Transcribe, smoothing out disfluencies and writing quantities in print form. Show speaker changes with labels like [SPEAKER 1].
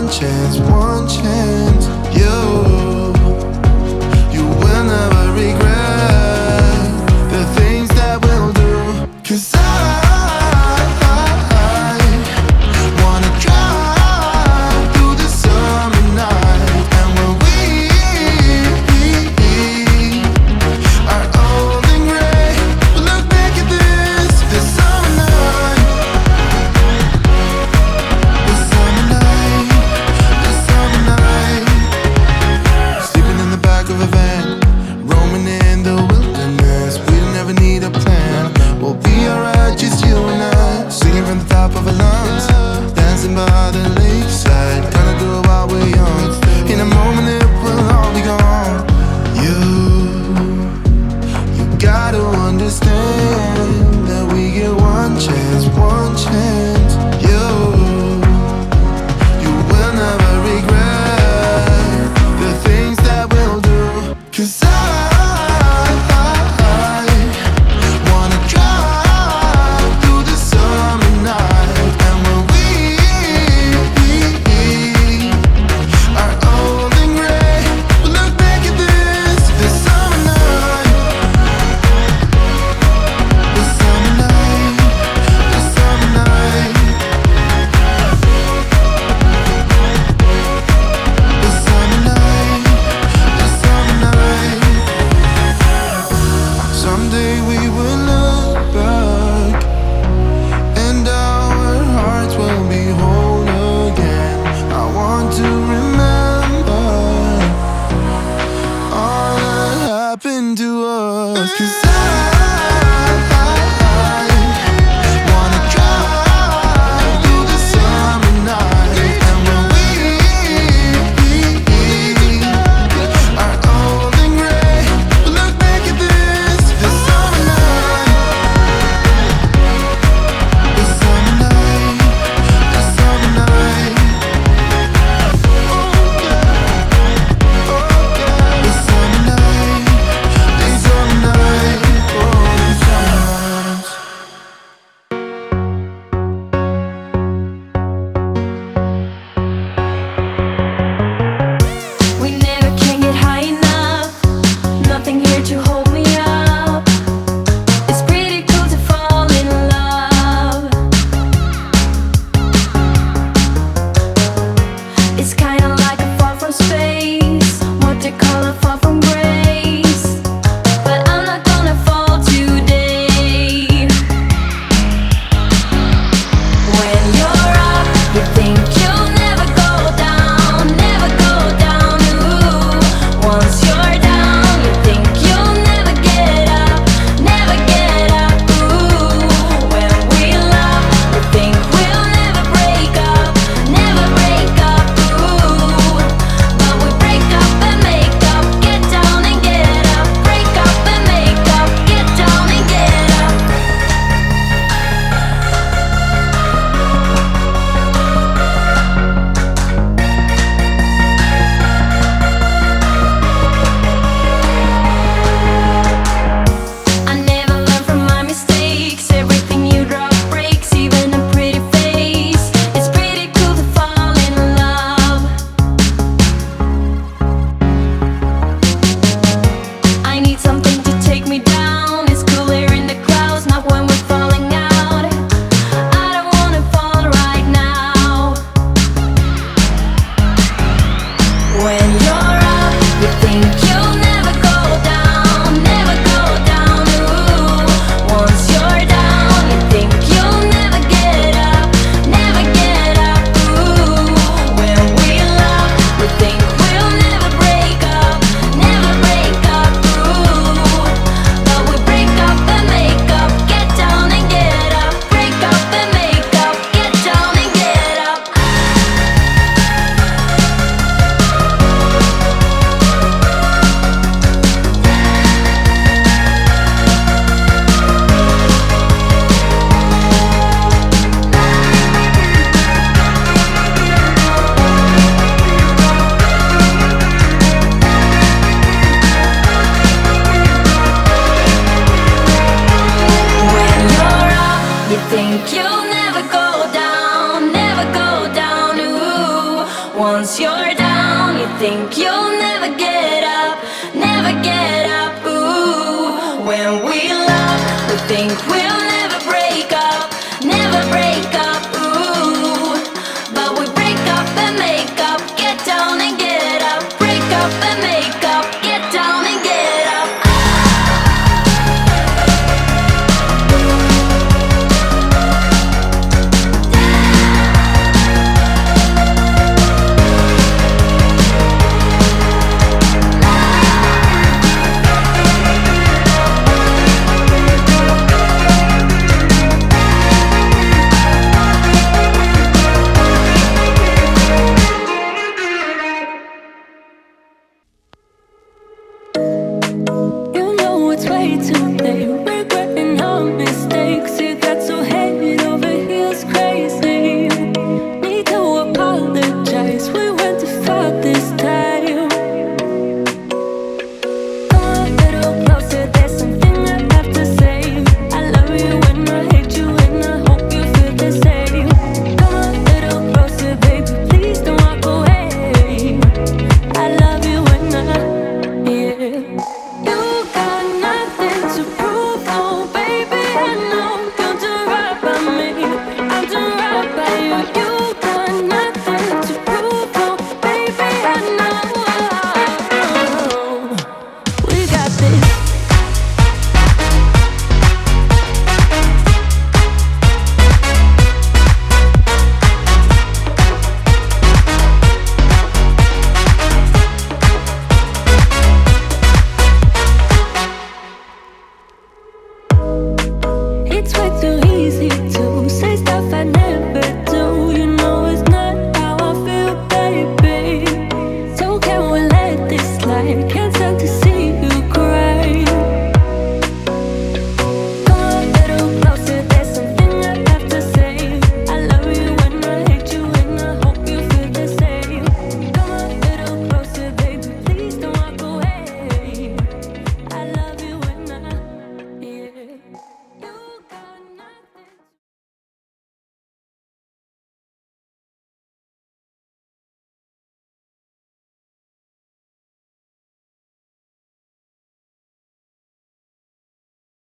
[SPEAKER 1] one chance. You will never regret the things that we'll do. 'Cause I wanna drive through the summer night. And when we are old and gray, we'll look back at this summer night. This summer night, this summer night. Sleeping in the back of a van, roaming in the wilderness. We'll never need a plan. We'll be alright, just you and I. Singing from the top of our lungs, dancing by the lakeside. Gonna do it while we're young. In a moment it will all be gone. You gotta understand that we get one chance, one chance. You will never regret the things that we'll do. 'Cause I wanna drive through the summer night. And when we are old and gray, we'll look back at this summer night. This summer night, this summer night. This summer night, this summer night. Someday we will look back and our hearts will be whole again. I want to remember all that happened to us. 'Cause I wanna drive through the summer night. And when we are old and gray, we'll look back at this summer night. This summer night, this summer night. Oh yeah, this summer night, this summer night. Oh, this summer night.
[SPEAKER 2] We never can get high enough. Nothing here to hold me up. It's pretty cool to fall in love. It's kinda like a fall from space. What they call a fall from grace. But I'm not gonna fall today. When you're up, you think you'll never go down, never go down. Ooh. Once you're down, you think you'll never get up, never get up. Ooh. When we love, we think we'll never break up, never break up. Ooh. Once you're down, you think you'll never get up, never get